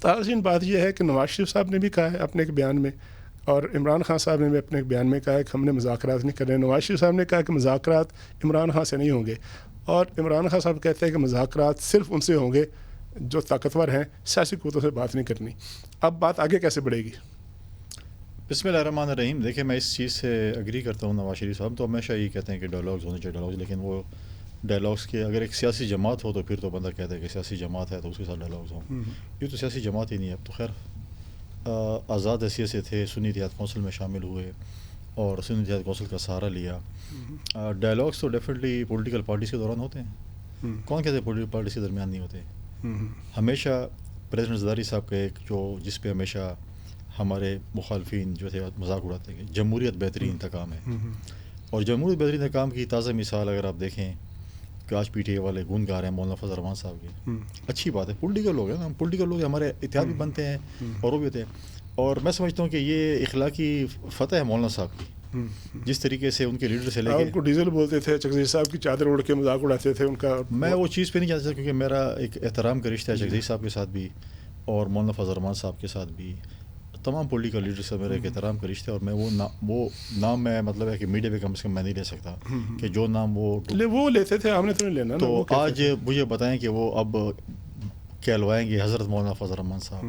تازین بات یہ ہے کہ نواز شریف صاحب نے بھی کہا ہے اپنے ایک بیان میں، اور عمران خان صاحب نے بھی اپنے ایک بیان میں کہا ہے کہ ہم نے مذاکرات نہیں کرنے. نواز شریف صاحب نے کہا کہ مذاکرات عمران خان سے نہیں ہوں گے، اور عمران خان صاحب کہتے ہیں کہ مذاکرات صرف ان سے ہوں گے جو طاقتور ہیں، سیاسی قوتوں سے بات نہیں کرنی. اب بات آگے کیسے بڑھے گی؟ بسم اللہ الرحمن الرحیم. دیکھیں میں اس چیز سے اگری کرتا ہوں. نواز شریف صاحب تو ہمیشہ یہ کہتے ہیں کہ ڈائلاگز ہونے چاہیے ڈائلاگز، لیکن وہ ڈائلاگس کے اگر ایک سیاسی جماعت ہو تو پھر تو بندہ کہتا ہے کہ سیاسی جماعت ہے تو اس کے ساتھ ڈائلاگز ہوں. یہ تو سیاسی جماعت ہی نہیں ہے. اب تو خیر آزاد حیثیت سے تھے، سنی اتحاد کونسل میں شامل ہوئے اور سنی اتحاد کونسل کا سہارا لیا. ڈائلاگس تو ڈیفینیٹلی پولیٹیکل پارٹیز کے دوران ہوتے ہیں. کون کہتے ہیں پولیٹیکل پارٹیز کے درمیان نہیں ہوتے؟ ہمیشہ پریزیڈنٹ زرداری صاحب کا ایک جس پہ ہمیشہ ہمارے مخالفین جو تھے مذاق اڑاتے ہیں کہ جمہوریت بہترین انتقام ہے. اور جمہوریت بہترین انتقام کی تازہ مثال اگر آپ دیکھیں کہ آج پی ٹی اے والے گون گا رہے ہیں مولانا فضل الرحمان صاحب کے. اچھی بات ہے، پولیٹیکل لوگ ہیں، ہم پولیٹیکل لوگ ہمارے اتحاد بھی بنتے ہیں اور وہ بھی ہوتے ہیں. اور میں سمجھتا ہوں کہ یہ اخلاقی فتح ہے مولانا صاحب کی. جس طریقے سے ان کے لیڈر سے لے کے ان کو ڈیزل بولتے تھے، چکزئی صاحب کی چادر اوڑھ کے مذاق اڑاتے تھے ان کا. میں وہ چیز پہ نہیں جاتا کیونکہ میرا ایک احترام کا رشتہ ہے چکزئی صاحب کے ساتھ بھی اور مولانا فضل الرحمان صاحب کے ساتھ بھی. تمام پولیٹیکل لیڈر سے میرا ایک احترام کا رشتہ ہے. اور میں وہ نام میں مطلب ہے کہ میڈیا پہ کم سے کم میں نہیں لے سکتا کہ جو نام وہ لیتے تھے ہم نے تو نہیں لینا. تو آج مجھے بتائیں کہ وہ اب کہلوائیں گے حضرت مولانا فضل الرحمان صاحب،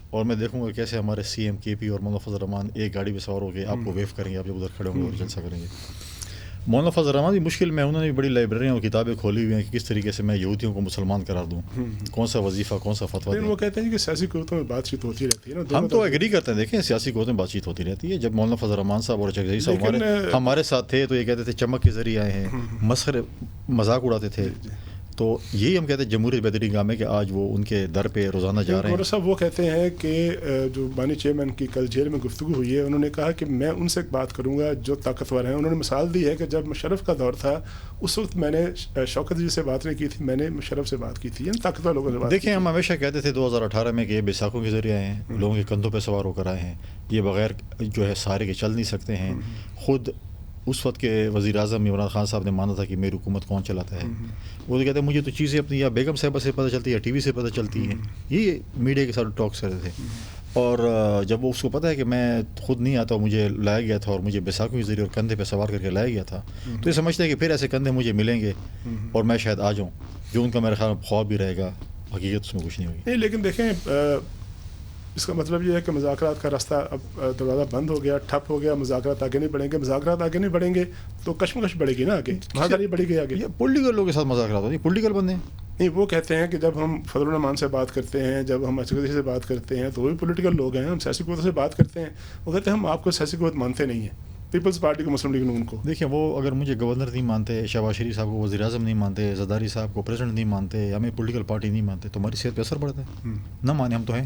اور میں دیکھوں گا کیسے ہمارے سی ایم کے پی اور مولانا فضل الرحمان ایک گاڑی پہ سوار ہو کے آپ کو ویو کریں گے، آپ جب ادھر کھڑے ہوں گے اور جلسہ کریں گے. مولانا فضل الرحمان بھی مشکل میں، انہوں نے بھی بڑی لائبریریاں اور کتابیں کھولی ہوئی ہیں کہ کس طریقے سے میں یہودیوں کو مسلمان قرار دوں، کون سا وظیفہ کون سا فتویٰ دوں. وہ کہتے ہیں کہ سیاسی قوتوں میں بات چیت ہوتی رہتی ہے نا. ہم تو ایگری کرتے ہیں. دیکھیں سیاسی قوتوں میں بات چیت ہوتی رہتی ہے. جب مولانا فضل الرحمان صاحب اور چکزئی صاحب ہمارے ساتھ تھے تو یہ کہتے تھے چمک کے ذریعے آئے ہیں، مسخرے مذاق اڑاتے تھے. تو یہی ہم کہتے ہیں جمہوریت بہترین کام ہے کہ آج وہ ان کے در پہ روزانہ جا رہے ہیں. صاحب وہ کہتے ہیں کہ جو بانی چیئرمین کی کل جیل میں گفتگو ہوئی ہے، انہوں نے کہا کہ میں ان سے بات کروں گا جو طاقتور ہیں. انہوں نے مثال دی ہے کہ جب مشرف کا دور تھا اس وقت میں نے شوکت جی سے بات نہیں کی تھی، میں نے مشرف سے بات کی تھی، یعنی طاقتور لوگوں سے بات. دیکھیں ہم ہمیشہ کہتے تھے 2018 میں کہ یہ بیساکھوں کے ذریعے آئے ہیں، لوگوں کے کندھوں پہ سوار ہو کر آئے ہیں، یہ بغیر جو ہے سارے کے چل نہیں سکتے ہیں. خود اس وقت کے وزیر اعظم عمران خان صاحب نے مانا تھا کہ میری حکومت کون چلاتا ہے. وہ تو کہتے ہیں مجھے تو چیزیں اپنی یا بیگم صاحبہ سے پتہ چلتی ہے یا ٹی وی سے پتہ چلتی ہیں. یہ میڈیا کے ساتھ ٹاکس کرتے تھے. اور جب وہ اس کو پتہ ہے کہ میں خود نہیں آتا، مجھے لایا گیا تھا اور مجھے بیساکھوں کے ذریعے اور کندھے پہ سوار کر کے لایا گیا تھا، تو یہ سمجھتے ہیں کہ پھر ایسے کندھے مجھے ملیں گے اور میں شاید آ جاؤں، جو ان کا میرے خیال میں خواب بھی رہے گا، حقیقت اس میں کچھ نہیں ہوگی. نہیں لیکن دیکھیں اس کا مطلب یہ ہے کہ مذاکرات کا راستہ اب دروازہ بند ہو گیا، ٹھپ ہو گیا، مذاکرات آگے نہیں بڑھیں گے. مذاکرات آگے نہیں بڑھیں گے تو کشمکش بڑھے گی نا آگے، مہاجری بڑھے گی آگے. پولیٹیکل لوگوں کے ساتھ مذاکرات ہوتی ہیں، پولیٹیکل بندے نہیں. وہ کہتے ہیں کہ جب ہم فضل الرحمان سے بات کرتے ہیں، جب ہم چکزئی سے بات کرتے ہیں تو وہ بھی پولیٹیکل لوگ ہیں، ہم سیاسی قوتوں سے بات کرتے ہیں. وہ کہتے ہیں ہم آپ کو سیاسی قوت مانتے نہیں ہیں، پیپلز پارٹی کو، مسلم لیگ نون کو. دیکھیں وہ اگر مجھے گورنر نہیں مانتے، شہباز شریف صاحب کو وزیر اعظم نہیں مانتے، زرداری صاحب کو پریزیڈنٹ نہیں مانتے، ہمیں پولیٹیکل پارٹی نہیں مانتے، تو ہماری صحت پہ اثر پڑتا ہے. نہ مانے ہم تو ہیں.